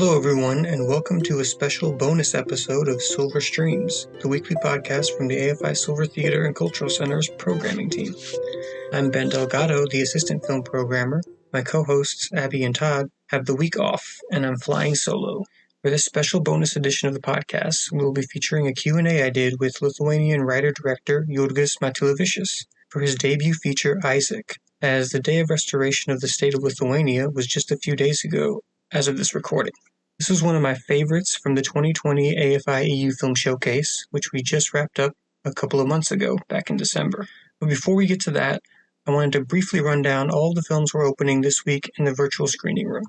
Hello everyone, and welcome to a special bonus episode of Silver Streams, the weekly podcast from the AFI Silver Theater and Cultural Center's programming team. I'm Ben Delgado, the assistant film programmer. My co-hosts, Abby and Todd, have the week off, and I'm flying solo. For this special bonus edition of the podcast, we'll be featuring a Q&A I did with Lithuanian writer-director Jurgis Matulevicius for his debut feature, Isaac, as the day of restoration of the state of Lithuania was just a few days ago, as of this recording. This was one of my favorites from the 2020 AFI EU Film Showcase, which we just wrapped up a couple of months ago, back in December. But before we get to that, I wanted to briefly run down all the films we're opening this week in the virtual screening room.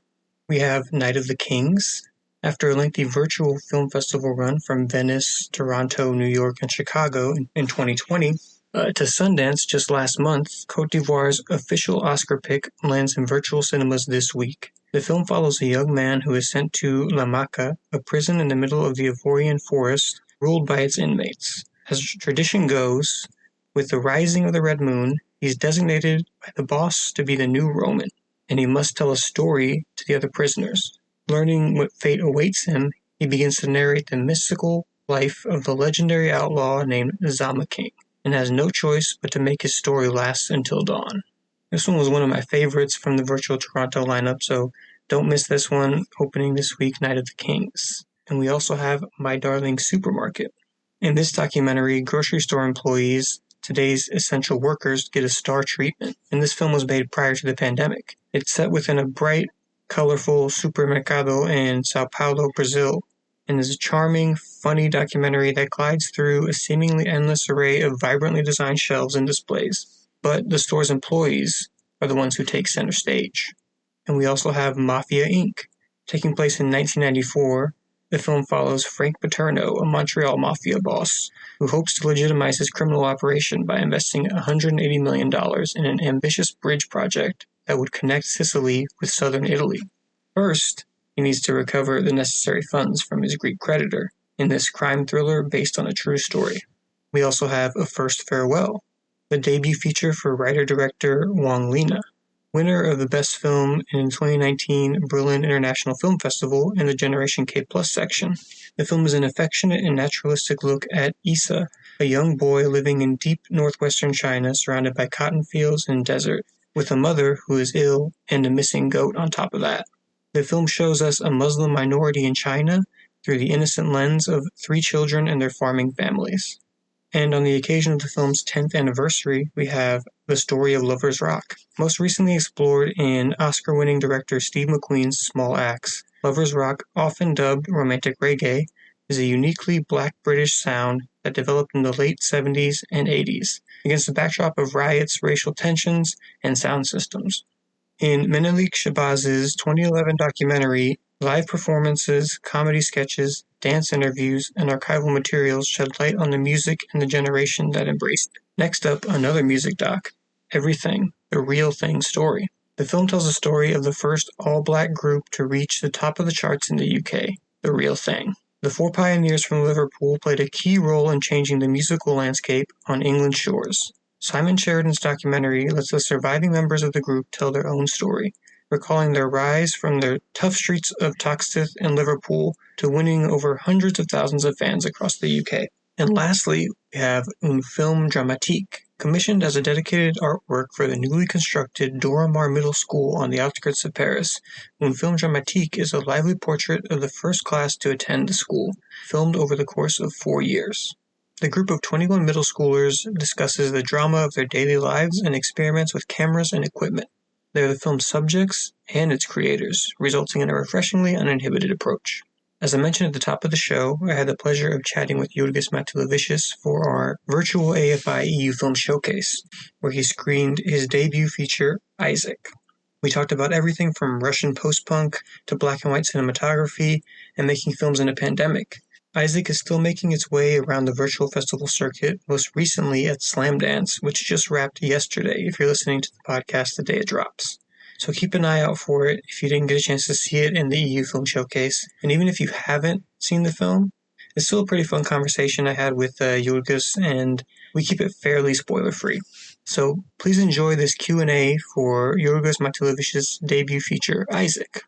We have Night of the Kings. After a lengthy virtual film festival run from Venice, Toronto, New York, and Chicago in 2020, to Sundance just last month, Côte d'Ivoire's official Oscar pick lands in virtual cinemas this week. The film follows a young man who is sent to La Maca, a prison in the middle of the Ivorian forest, ruled by its inmates. As tradition goes, with the rising of the red moon, he's designated by the boss to be the new Roman, and he must tell a story to the other prisoners. Learning what fate awaits him, he begins to narrate the mystical life of the legendary outlaw named Zama King, and has no choice but to make his story last until dawn. This one was one of my favorites from the virtual Toronto lineup, so don't miss this one, opening this week, Night of the Kings. And we also have My Darling Supermarket. In this documentary, grocery store employees, today's essential workers, get a star treatment, and this film was made prior to the pandemic. It's set within a bright, colorful supermercado in Sao Paulo, Brazil, and is a charming, funny documentary that glides through a seemingly endless array of vibrantly designed shelves and displays. But the store's employees are the ones who take center stage. And we also have Mafia Inc. Taking place in 1994, the film follows Frank Paterno, a Montreal mafia boss, who hopes to legitimize his criminal operation by investing $180 million in an ambitious bridge project that would connect Sicily with southern Italy. First, he needs to recover the necessary funds from his Greek creditor in this crime thriller based on a true story. We also have A First Farewell, the debut feature for writer-director Wang Lina, winner of the Best Film in 2019 Berlin International Film Festival in the Generation K+ section. The film is an affectionate and naturalistic look at Isa, a young boy living in deep northwestern China surrounded by cotton fields and desert, with a mother who is ill and a missing goat on top of that. The film shows us a Muslim minority in China through the innocent lens of 3 children and their farming families. And on the occasion of the film's 10th anniversary, we have The Story of Lovers Rock. Most recently explored in Oscar-winning director Steve McQueen's Small Axe, Lovers Rock, often dubbed romantic reggae, is a uniquely black British sound that developed in the late 70s and 80s, against the backdrop of riots, racial tensions, and sound systems. In Menelik Shabaz's 2011 documentary, live performances, comedy sketches, dance interviews, and archival materials shed light on the music and the generation that embraced it. Next up, another music doc, Everything, the Real Thing Story. The film tells the story of the first all-black group to reach the top of the charts in the UK, The Real Thing. The 4 pioneers from Liverpool played a key role in changing the musical landscape on England's shores. Simon Sheridan's documentary lets the surviving members of the group tell their own story, recalling their rise from the tough streets of Toxteth and Liverpool to winning over hundreds of thousands of fans across the UK. And lastly, we have Un Film Dramatique, commissioned as a dedicated artwork for the newly constructed Doramar Middle School on the outskirts of Paris. Un Film Dramatique is a lively portrait of the first class to attend the school, filmed over the course of 4 years. The group of 21 middle schoolers discusses the drama of their daily lives and experiments with cameras and equipment. They are the film's subjects and its creators, resulting in a refreshingly uninhibited approach. As I mentioned at the top of the show, I had the pleasure of chatting with Jurgis Matulevicius for our virtual AFI EU Film Showcase, where he screened his debut feature, Isaac. We talked about everything from Russian post-punk to black and white cinematography and making films in a pandemic. Isaac is still making its way around the virtual festival circuit, most recently at Slamdance, which just wrapped yesterday if you're listening to the podcast the day it drops. So keep an eye out for it if you didn't get a chance to see it in the EU Film Showcase. And even if you haven't seen the film, it's still a pretty fun conversation I had with Jurgis, and we keep it fairly spoiler-free. So please enjoy this Q&A for Jurgis Matulevicius' debut feature, Isaac.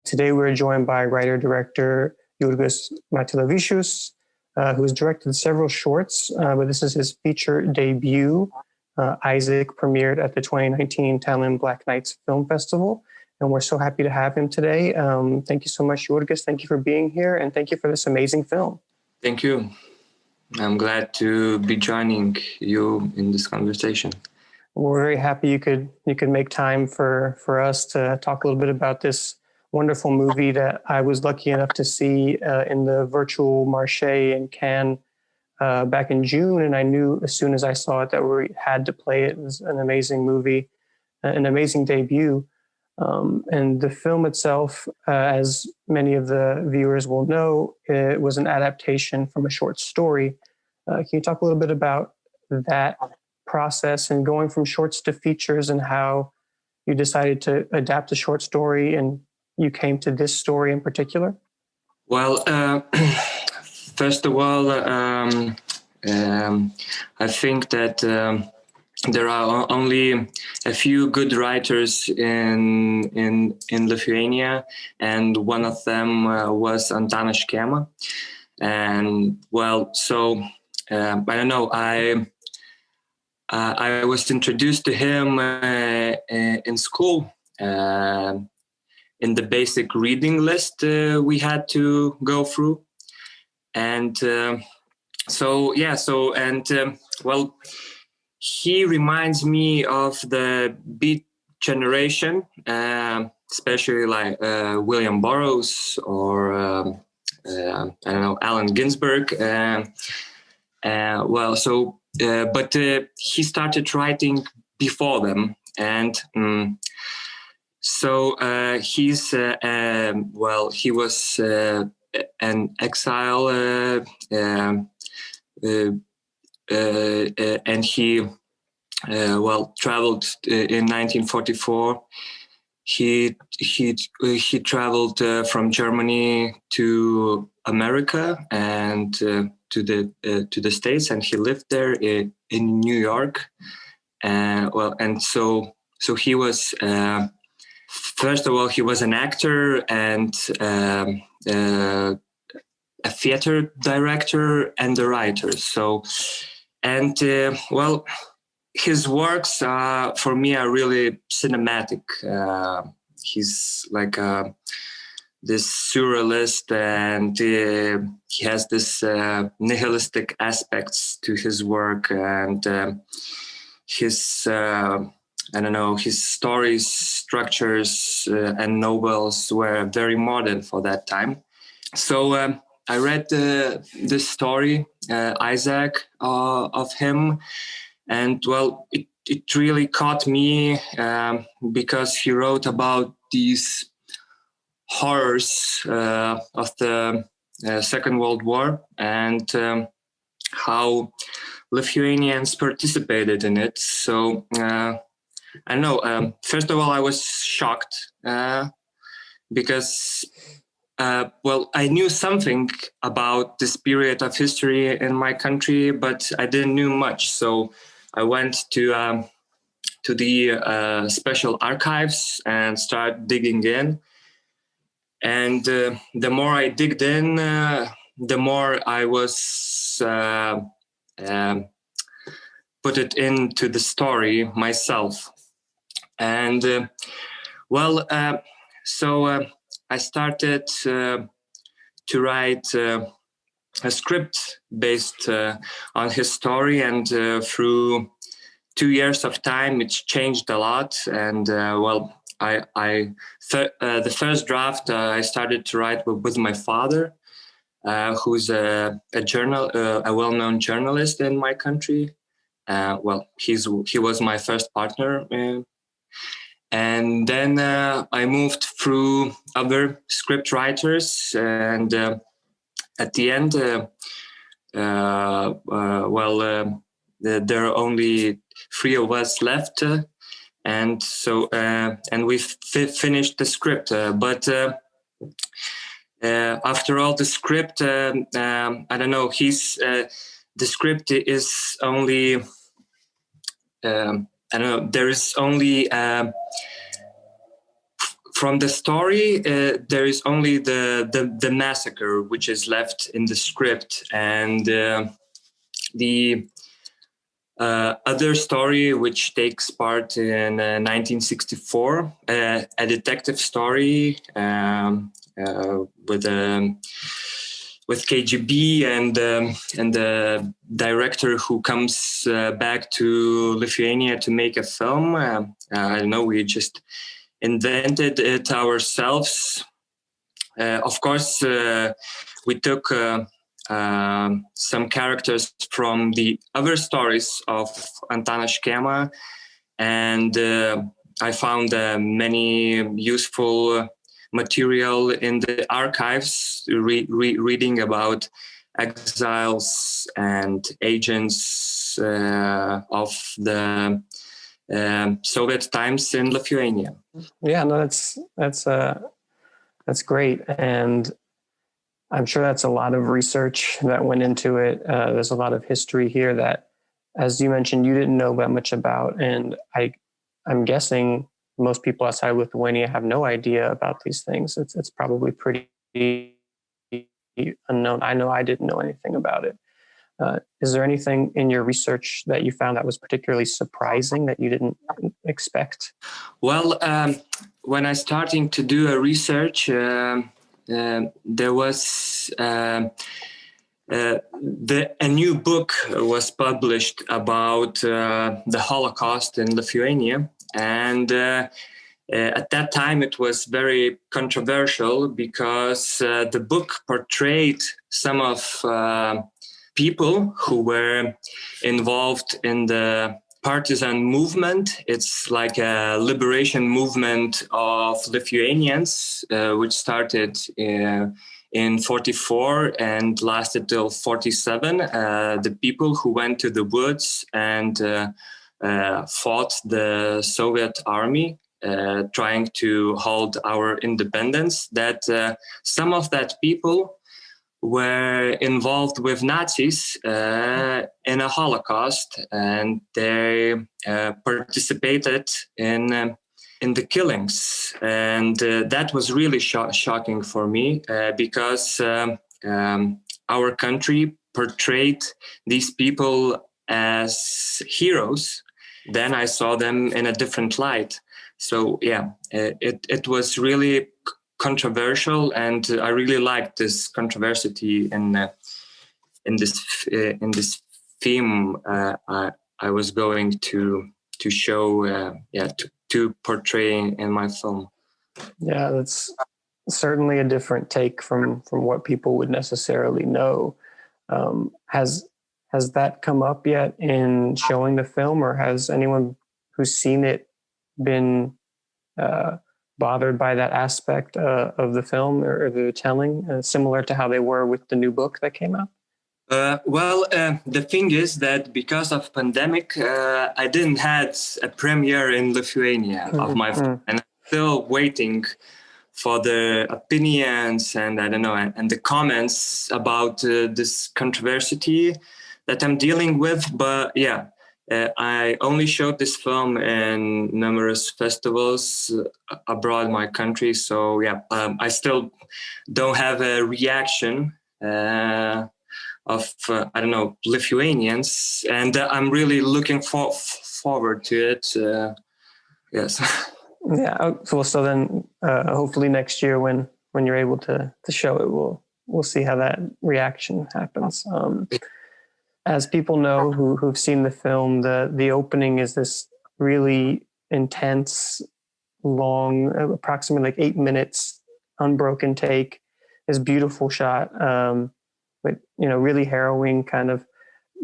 Today we're joined by writer-director Jurgis Matulevicius, who has directed several shorts, but this is his feature debut. Isaac premiered at the 2019 Tallinn Black Nights Film Festival, and we're so happy to have him today. Thank you so much, Jurgis. Thank you for being here, and thank you for this amazing film. Thank you. I'm glad to be joining you in this conversation. We're very happy you could make time for us to talk a little bit about this wonderful movie that I was lucky enough to see in the virtual Marché in Cannes back in June, and I knew as soon as I saw it that we had to play it. It was an amazing movie, an amazing debut. And the film itself, as many of the viewers will know, it was an adaptation from a short story. Can you talk a little bit about that process and going from shorts to features and how you decided to adapt a short story and you came to this story in particular? Well, first of all, I think that there are only a few good writers in Lithuania, and one of them was Antanas Škėma. And well, so I don't know. I was introduced to him in school. In the basic reading list we had to go through. And well, he reminds me of the Beat generation, especially like William Burroughs or I don't know, Allen Ginsberg. But he started writing before them, and he was an exile, and he traveled in 1944. He traveled from Germany to America and to the States, and he lived there in New York. So he was. First of all, he was an actor and a theater director and a writer. So, and his works for me are really cinematic. He's like this surrealist, and he has this nihilistic aspects to his work, and his his stories, structures, and novels were very modern for that time. So I read this story, Isaac, of him, and well, it really caught me because he wrote about these horrors of the Second World War, and how Lithuanians participated in it. So I know. First of all, I was shocked because, I knew something about this period of history in my country, but I didn't know much. So I went to the special archives and started digging in. And the more I digged in, the more I was put it into the story myself. And I started to write a script based on his story, and through 2 years of time, it's changed a lot. And the first draft I started to write with my father, who's a well-known journalist in my country. He was my first partner. And then I moved through other script writers, and at the end, there are only 3 of us left, and so we finished the script. But after all, the script, I don't know. The script is only. I don't know. There is only from the story, there is only the massacre which is left in the script, and the other story which takes part in 1964, a detective story with KGB and the director who comes back to Lithuania to make a film. I don't know, we just invented it ourselves. Of course, we took some characters from the other stories of Antanas Škėma, and I found many useful material in the archives, reading about exiles and agents of the Soviet times in Lithuania. Yeah, no, that's great, and I'm sure that's a lot of research that went into it. There's a lot of history here that, as you mentioned, you didn't know that much about, and I'm guessing most people outside Lithuania have no idea about these things. It's probably pretty unknown. I know I didn't know anything about it. Is there anything in your research that you found that was particularly surprising that you didn't expect? Well, when I starting to do a research, there was a new book was published about the Holocaust in Lithuania, and at that time it was very controversial because the book portrayed some of people who were involved in the partisan movement. It's like a liberation movement of Lithuanians, which started in 44 and lasted till 47. The people who went to the woods and fought the Soviet army, trying to hold our independence, that some of that people were involved with Nazis in a Holocaust, and they participated in the killings. And that was really shocking for me because our country portrayed these people as heroes. Then I saw them in a different light. So yeah, it was really controversial, and I really liked this controversy in this theme I was going to show, to portray in my film. Yeah, that's certainly a different take from what people would necessarily know. Has that come up yet in showing the film, or has anyone who's seen it been bothered by that aspect of the film or the telling, similar to how they were with the new book that came out? The thing is that because of pandemic, I didn't had a premiere in Lithuania of my film, and I'm still waiting for the opinions and I don't know, and the comments about this controversy that I'm dealing with. But yeah, I only showed this film in numerous festivals abroad my country. So yeah, I still don't have a reaction of I don't know, Lithuanians, and I'm really looking forward to it. Yes. Yeah. So then hopefully next year when you're able to show it, we'll see how that reaction happens. As people know who've seen the film, the opening is this really intense, long, approximately like 8 minutes, unbroken take. This beautiful shot, but really harrowing, kind of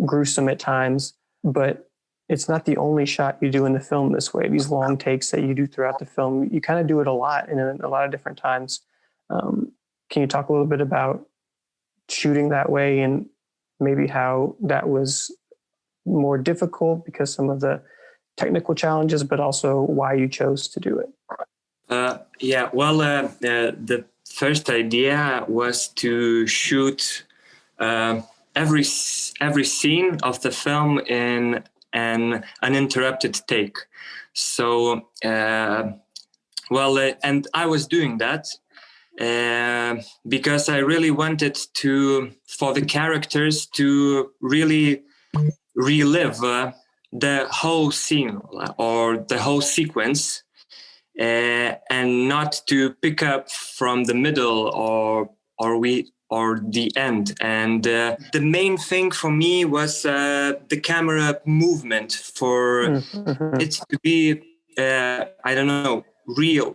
gruesome at times. But it's not the only shot you do in the film this way. These long takes that you do throughout the film, you kind of do it a lot in a lot of different times. Can you talk a little bit about shooting that way and maybe how that was more difficult because some of the technical challenges, but also why you chose to do it? The first idea was to shoot every scene of the film in an uninterrupted take. So and I was doing that because I really wanted for the characters to really relive the whole scene or the whole sequence, and not to pick up from the middle or the end. And the main thing for me was the camera movement, for it to be I don't know, real,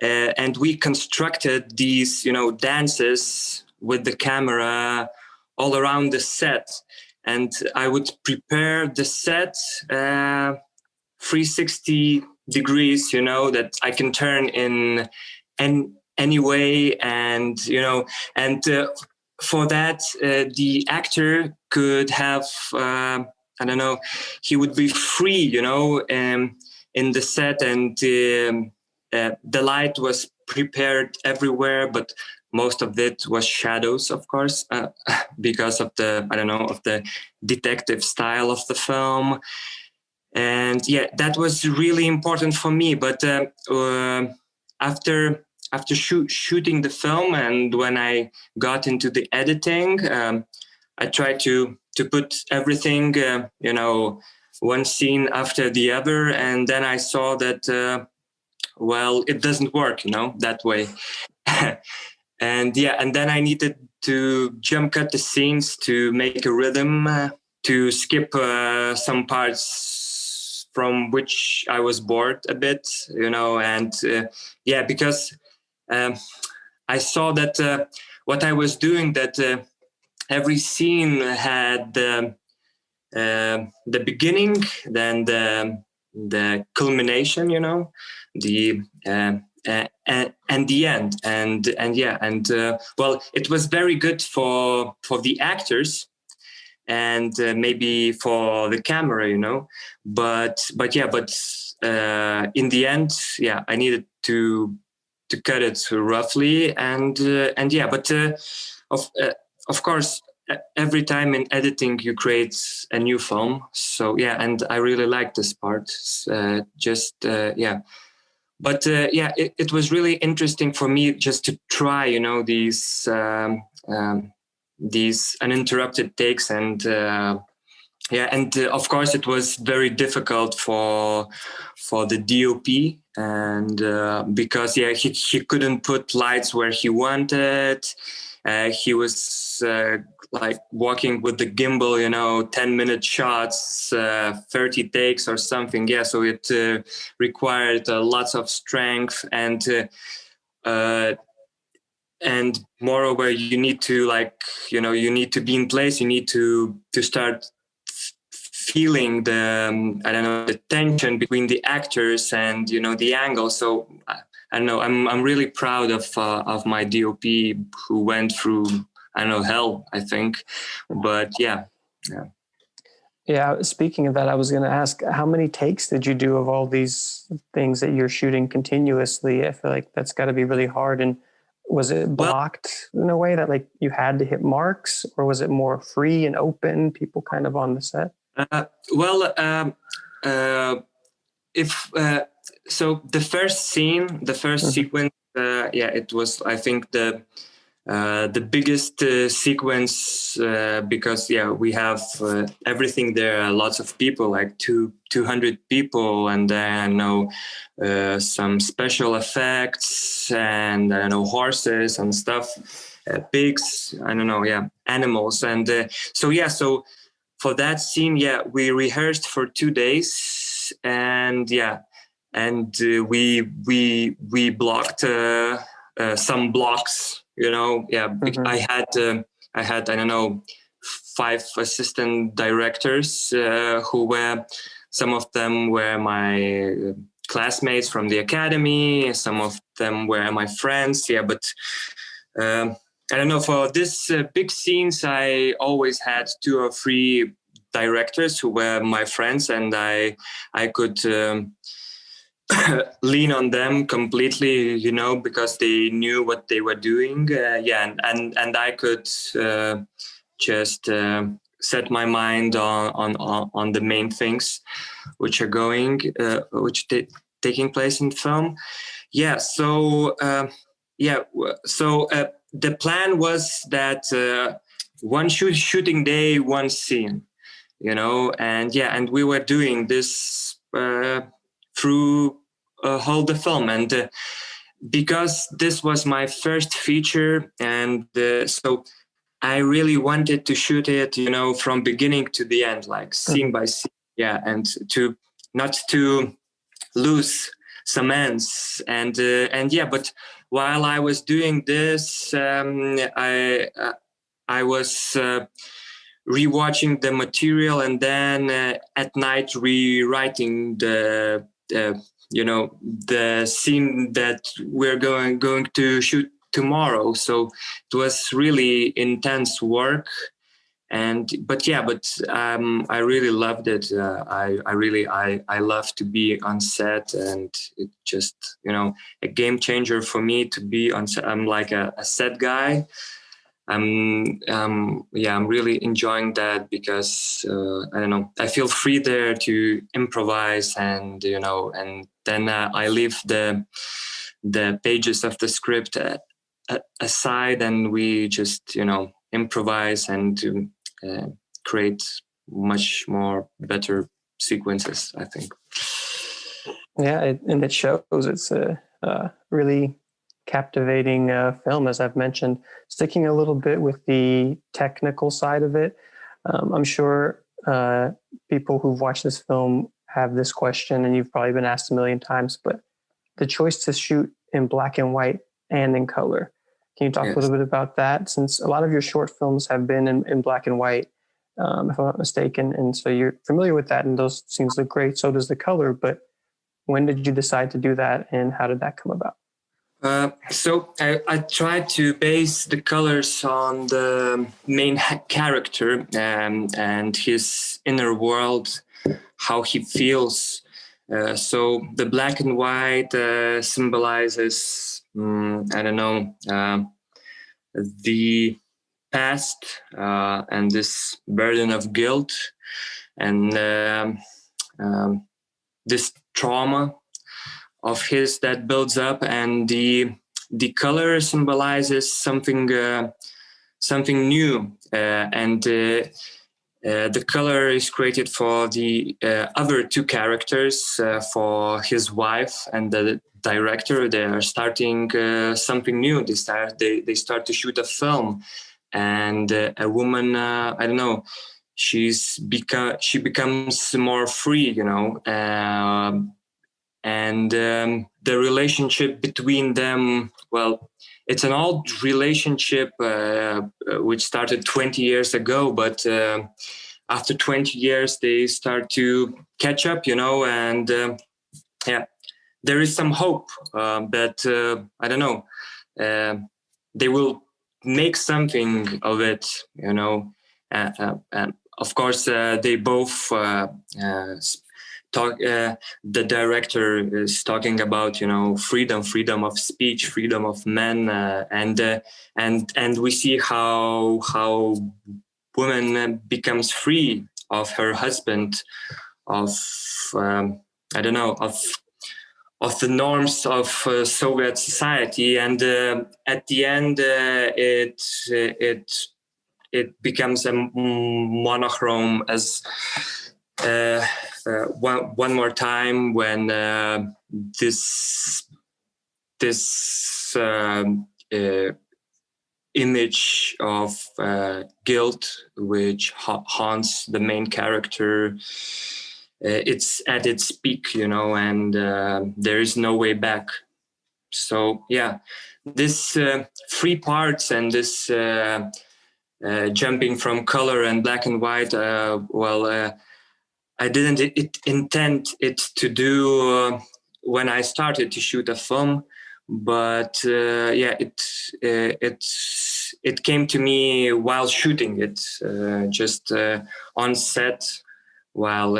and we constructed these dances with the camera all around the set, and I would prepare the set 360 degrees, that I can turn in any way, and for that the actor could have I don't know, he would be free, in the set, and the light was prepared everywhere, but most of it was shadows, of course, because of the detective style of the film. And that was really important for me. But after shooting the film, and when I got into the editing, I tried to put everything, one scene after the other, and then I saw that it doesn't work, that way. And then I needed to jump cut the scenes to make a rhythm, to skip some parts from which I was bored a bit, and because I saw that what I was doing, that every scene had the beginning, then the culmination, the and the end, and it was very good for the actors, and maybe for the camera, but in the end, I needed to cut it roughly, of course, every time in editing you create a new film. So and I really like this part. But it was really interesting for me just to try, these uninterrupted takes, and of course it was very difficult for the DOP, and because he couldn't put lights where he wanted. He was like walking with the gimbal, 10-minute shots, 30 takes or something. So it required lots of strength, and moreover, you need to you need to be in place. You need to start feeling the tension between the actors and the angle. So I don't know. I'm really proud of my DOP, who went through hell, I think, but yeah. Speaking of that, I was going to ask, how many takes did you do of all these things that you're shooting continuously? I feel like that's got to be really hard. And was it blocked in a way that like you had to hit marks, or was it more free and open, people kind of on the set? So the first scene, the first sequence, it was, I think, the biggest sequence, because we have everything there, lots of people, like 200 people, and then some special effects, and horses and stuff, pigs, animals, and so for that scene, we rehearsed for 2 days, and we blocked some blocks. I had 5 assistant directors, who were, some of them were my classmates from the academy, some of them were my friends. But I don't know, for this big scenes, I always had 2 or 3 directors who were my friends, and I could lean on them completely, because they knew what they were doing. And I could just set my mind on the main things which are going, which taking place in film. Yeah. So the plan was that one shooting day, one scene, and we were doing this through whole the film, and because this was my first feature, and so I really wanted to shoot it, from beginning to the end, like scene by scene, and to not to lose some ends, and but while I was doing this, I was rewatching the material, and then at night rewriting the scene that we're going to shoot tomorrow. So it was really intense work, but I really loved it. I love to be on set, and it just a game changer for me to be on set. I'm like a set guy. I'm really enjoying that because I don't know, I feel free there to improvise, and and then I leave the pages of the script aside, and we just improvise and create much more better sequences, I think. Yeah, and it shows. It's a really captivating film, as I've mentioned. Sticking a little bit with the technical side of it, I'm sure people who've watched this film have this question, and you've probably been asked a million times, but the choice to shoot in black and white and in color. Can you talk a little bit about that? Since a lot of your short films have been in black and white, if I'm not mistaken, and so you're familiar with that, and those scenes look great, so does the color, but when did you decide to do that, and how did that come about? So I tried to base the colors on the main character and his inner world, how he feels. So the black and white symbolizes, the past and this burden of guilt and this trauma of his that builds up, and the color symbolizes something new, and the color is created for the other two characters, for his wife and the director. They are starting something new. They start to shoot a film, and a woman, she becomes more free, and the relationship between them, well, it's an old relationship which started 20 years ago, but after 20 years they start to catch up, and there is some hope that they will make something of it, and of course they both talk. The director is talking about freedom of speech, freedom of men, and we see how woman becomes free of her husband, of of the norms of Soviet society, and at the end it becomes a monochrome as one more time when this image of guilt which haunts the main character, it's at its peak, and there is no way back. So this three parts and this jumping from color and black and white, I didn't intend it to do when I started to shoot a film, but it came to me while shooting it, just on set, while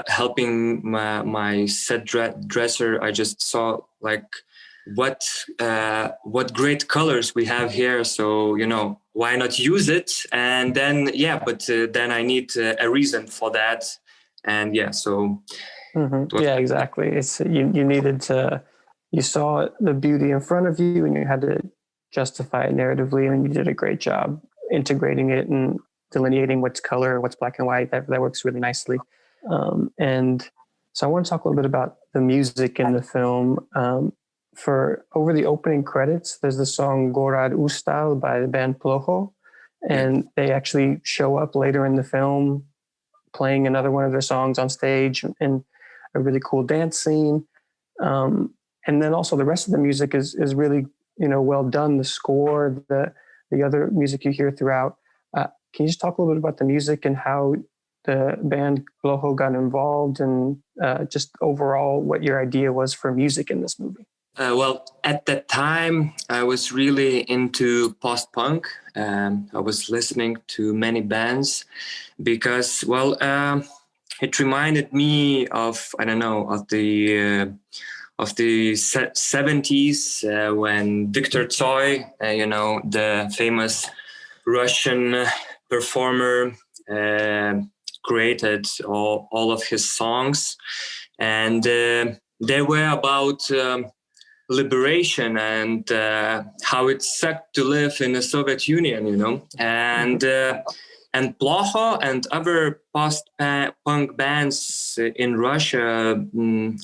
helping my set dresser. I just saw like what great colors we have here, so why not use it? And then then I need a reason for that, and so Yeah, exactly. It's you needed to, you saw the beauty in front of you and you had to justify it narratively, and you did a great job integrating it and delineating what's color, what's black and white. That works really nicely. And so I want to talk a little bit about the music in the film. For over the opening credits, there's the song Gorad Ustal by the band Ploho, and they actually show up later in the film playing another one of their songs on stage in a really cool dance scene. And then also the rest of the music is really, well done. The score, the other music you hear throughout. Can you just talk a little bit about the music and how the band Ploho got involved, and just overall what your idea was for music in this movie? Well, at that time, I was really into post-punk. I was listening to many bands because, it reminded me of, I don't know, of the 70s when Viktor Tsoi, the famous Russian performer, created all of his songs, and they were about liberation and how it sucked to live in the Soviet Union, and Ploho and other post-punk bands in Russia,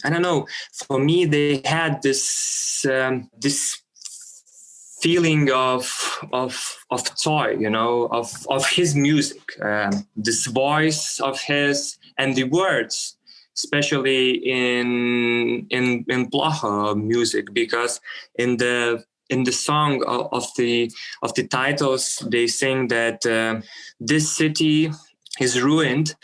I don't know. For me, they had this feeling of Tsoi, of his music, this voice of his, and the words, especially in Ploho music, because in the song of the titles, they sing that this city is ruined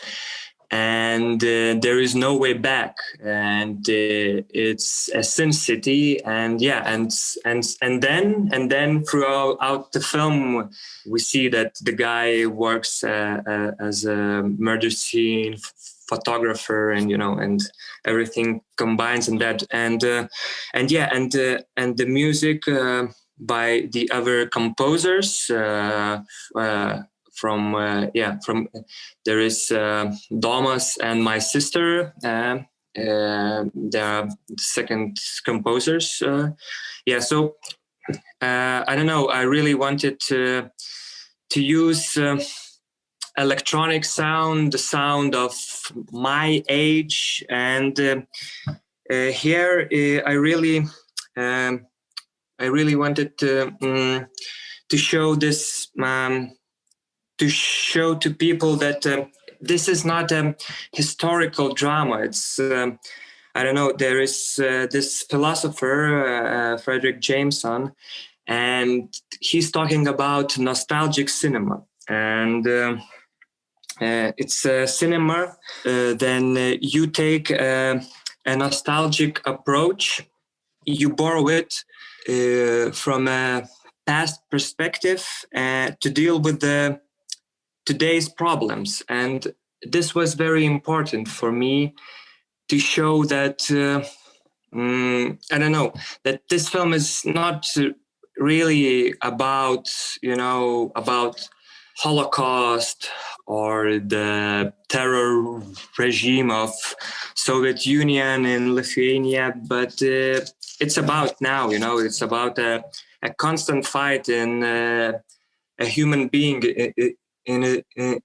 and there is no way back, and it's a sin city, and then throughout the film we see that the guy works as a murder scene photographer, and everything combines in that, and the music by the other composers from there is Domas and my sister. They are the second composers. So I don't know. I really wanted to use electronic sound, the sound of my age, and here I really wanted to show this. To show to people that this is not a historical drama. It's, I don't know, there is this philosopher, Frederick Jameson, and he's talking about nostalgic cinema. And it's a cinema, then you take a nostalgic approach, you borrow it from a past perspective to deal with today's problems. And this was very important for me to show that I don't know, that this film is not really about Holocaust or the terror regime of Soviet Union in Lithuania, but it's about now, it's about a constant fight in a human being in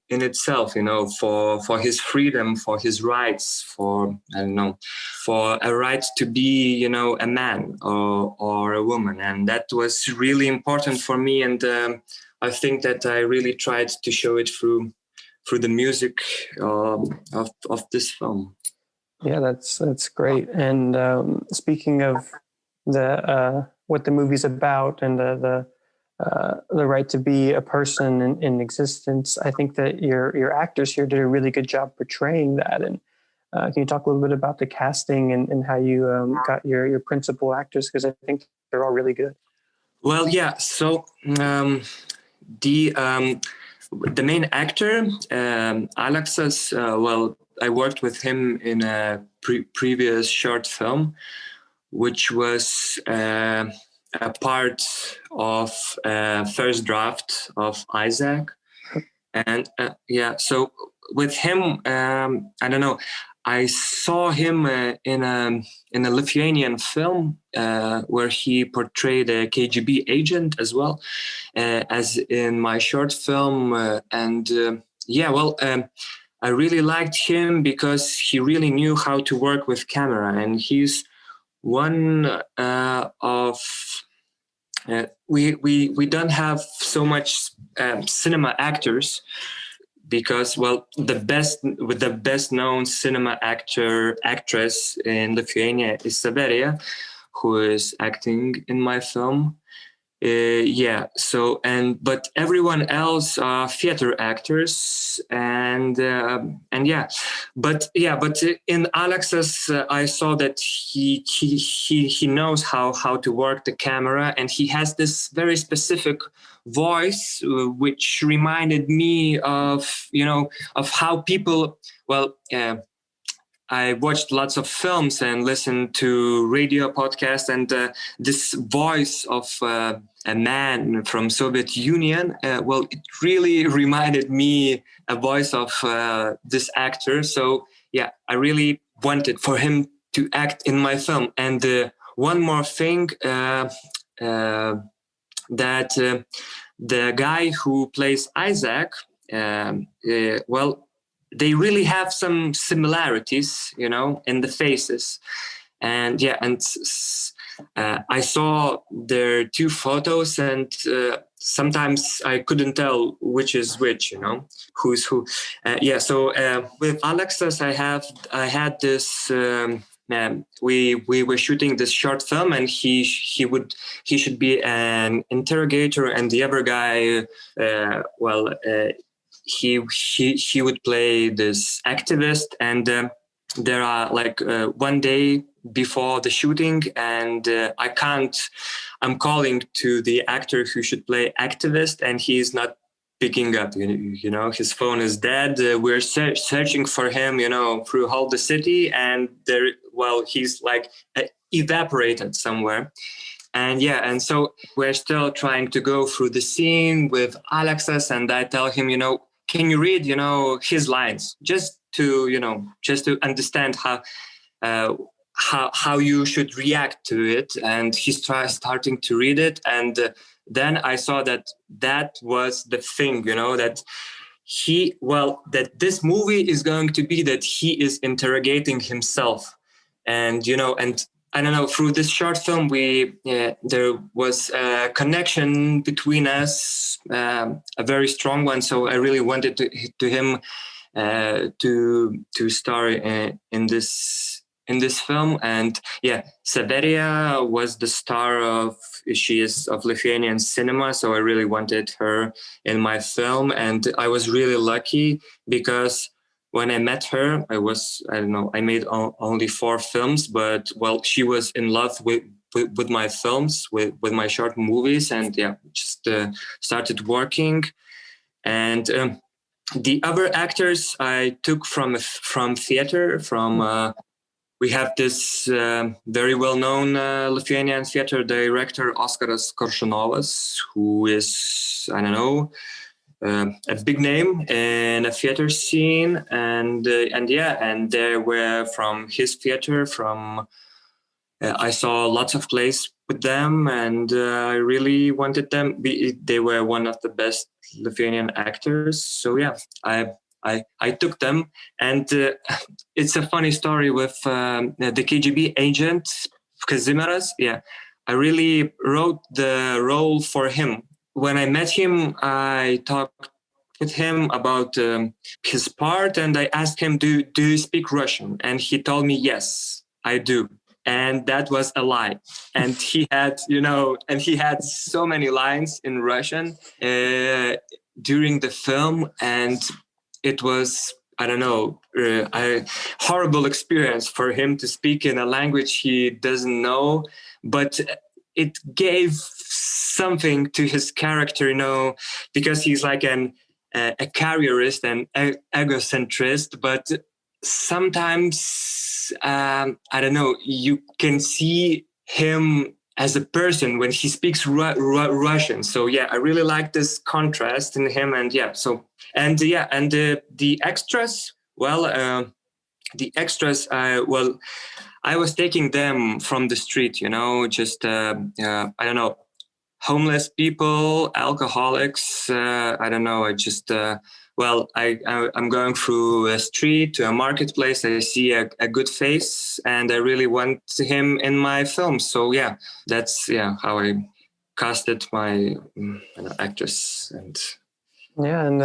itself, for his freedom, for his rights, for a right to be, a man or a woman. And that was really important for me. And I think that I really tried to show it through the music of this film. Yeah, that's great. And speaking of the what the movie's about and the right to be a person in existence, I think that your actors here did a really good job portraying that. And can you talk a little bit about the casting and how you got your principal actors? Because I think they're all really good. Well, yeah. So the main actor, Alexas, I worked with him in a previous short film, which was a part of first draft of Isaac. And so with him, I don't know, I saw him in a Lithuanian film where he portrayed a KGB agent as well as in my short film. I really liked him because he really knew how to work with camera, and he's one of we don't have so much cinema actors, because the best known cinema actress in Lithuania is Severija, who is acting in my film. But everyone else are theater actors, but in Alex's I saw that he knows how to work the camera, and he has this very specific voice which reminded me of how people I watched lots of films and listened to radio podcasts, and this voice of a man from Soviet Union, it really reminded me a voice of this actor. So yeah, I really wanted for him to act in my film. And one more thing, that the guy who plays Isaac, they really have some similarities, in the faces. And I saw their two photos, and sometimes I couldn't tell which is which, who's who. With Alexis, I had this. We were shooting this short film, and he should be an interrogator, and the other guy, he would play this activist. And there are one day before the shooting, and I'm calling to the actor who should play activist, and he's not picking up. His phone is dead. We're searching for him, through all the city, and he's evaporated somewhere. And so we're still trying to go through the scene with Alexis, and I tell him, can you read, his lines, just to understand how you should react to it. And he's starting to read it, and then I saw that was the thing, that that this movie is going to be that he is interrogating himself, and I don't know, through this short film, there was a connection between us, a very strong one. So I really wanted him to star in this film. And Severija was the star she is of Lithuanian cinema. So I really wanted her in my film, and I was really lucky because when I met her, I made only 4 films, but she was in love with my films, with my short movies, and just started working. And the other actors I took from theater. We have this very well-known Lithuanian theater director, Oskaras Koršunovas, who is, a big name in a theater scene, and they were from his theater. I saw lots of plays with them, and I really wanted them. They were one of the best Lithuanian actors. So I took them, and it's a funny story with the KGB agent Kazimieras. I really wrote the role for him. When I met him, I talked with him about his part, and I asked him, do you speak Russian? And he told me, yes, I do. And that was a lie. And he had, so many lines in Russian during the film. And it was, a horrible experience for him to speak in a language he doesn't know. But it gave something to his character, because he's like a careerist and egocentrist, but sometimes, you can see him as a person when he speaks Russian. So I really like this contrast in him. And the extras, the extras, well, I was taking them from the street, just, I don't know, homeless people, alcoholics. I don't know. I just, I'm going through a street to a marketplace. I see a good face and I really want him in my film. So yeah, that's how I casted my actress. And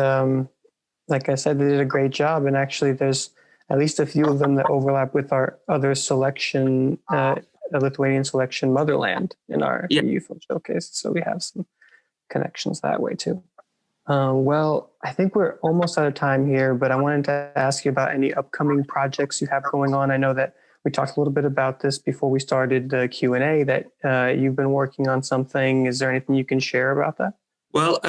like I said, they did a great job. And actually, there's at least a few of them that overlap with our other selection, the Lithuanian selection Motherland in our EU Film Showcase. So we have some connections that way too. Well, I think we're almost out of time here, but I wanted to ask you about any upcoming projects you have going on. I know that we talked a little bit about this before we started the Q&A, that you've been working on something. Is there anything you can share about that? Well,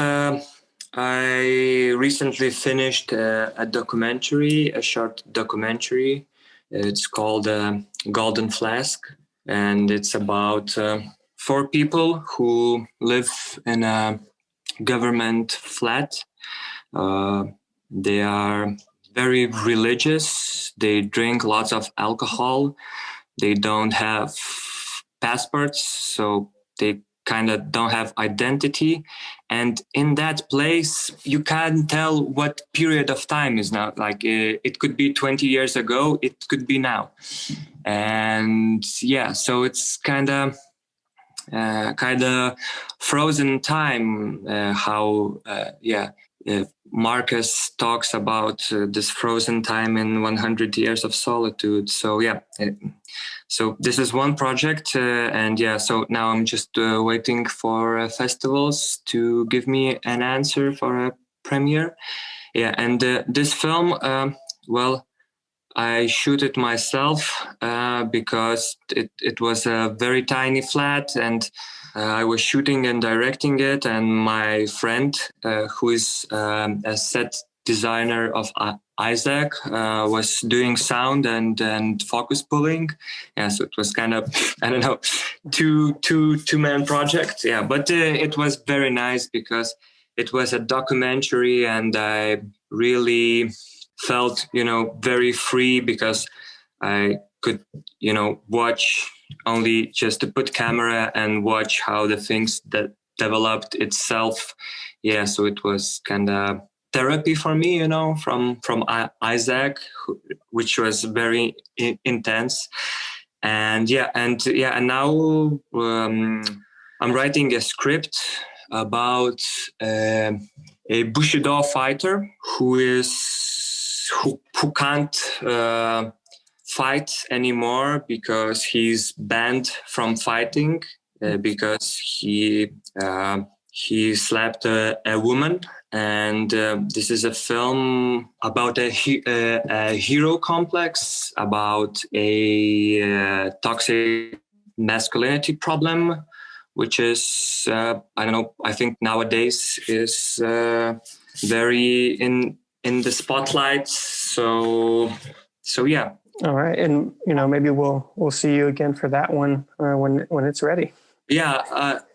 I recently finished a documentary, a short documentary. It's called Golden Flask, and it's about 4 people who live in a government flat. They are very religious. They drink lots of alcohol. They don't have passports, so they kind of don't have identity. And in that place, you can't tell what period of time is now. Like it could be 20 years ago, it could be now. And so it's kind of frozen time, how Marcus talks about this frozen time in 100 years of solitude. So so this is one project, so now I'm just waiting for festivals to give me an answer for a premiere. And this film, I shoot it myself because it was a very tiny flat, and I was shooting and directing it. And my friend, who is a set designer of Isaac, was doing sound and focus pulling. So it was kind of, I don't know, two-man project. But it was very nice because it was a documentary, and I really felt, very free because I could, watch only just to put camera and watch how the things that developed itself. So it was kind of therapy for me, from Isaac, which was very intense. And now I'm writing a script about a Bushido fighter who can't fight anymore because he's banned from fighting because he slapped a woman. And this is a film about a hero complex, about a toxic masculinity problem, which is, I think nowadays is very in the spotlight. So yeah. All right. And, maybe we'll see you again for that one when it's ready. Yeah,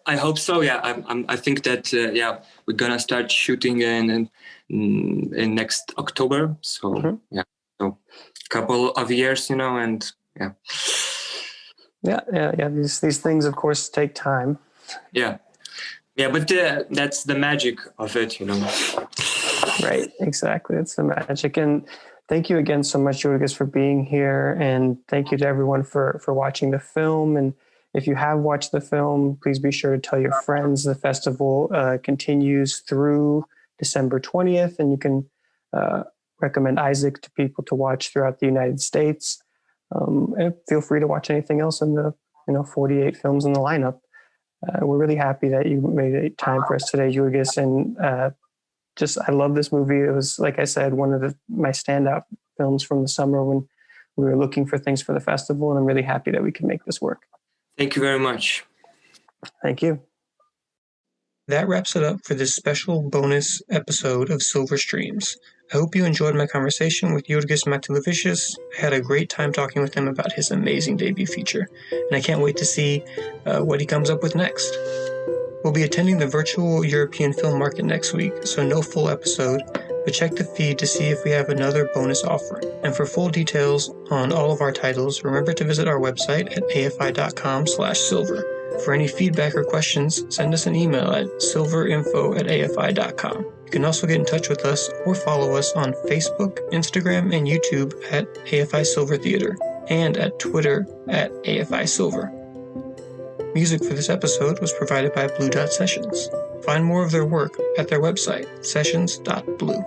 I hope so. Yeah, I think that we're gonna start shooting in next October. So so a couple of years, and These things, of course, take time. Yeah, but that's the magic of it, Right. Exactly. It's the magic. And thank you again so much, Jurgis, for being here, and thank you to everyone for watching the film. And if you have watched the film, please be sure to tell your friends. The festival continues through December 20th, and you can recommend Isaac to people to watch throughout the United States. And feel free to watch anything else in the 48 films in the lineup. We're really happy that you made time for us today, Jurgis, and I love this movie. It was, like I said, one of my standout films from the summer when we were looking for things for the festival, and I'm really happy that we can make this work. Thank you very much. Thank you. That wraps it up for this special bonus episode of Silver Streams. I hope you enjoyed my conversation with Jurgis Matulevicius. I had a great time talking with him about his amazing debut feature, and I can't wait to see what he comes up with next. We'll be attending the virtual European film market next week, so no full episode, but check the feed to see if we have another bonus offering. And for full details on all of our titles, remember to visit our website at afi.com/silver. For any feedback or questions, send us an email at silverinfo@afi.com. You can also get in touch with us or follow us on Facebook, Instagram, and YouTube at AFI Silver Theater, and at Twitter at AFI Silver. Music for this episode was provided by Blue Dot Sessions. Find more of their work at their website, sessions.blue.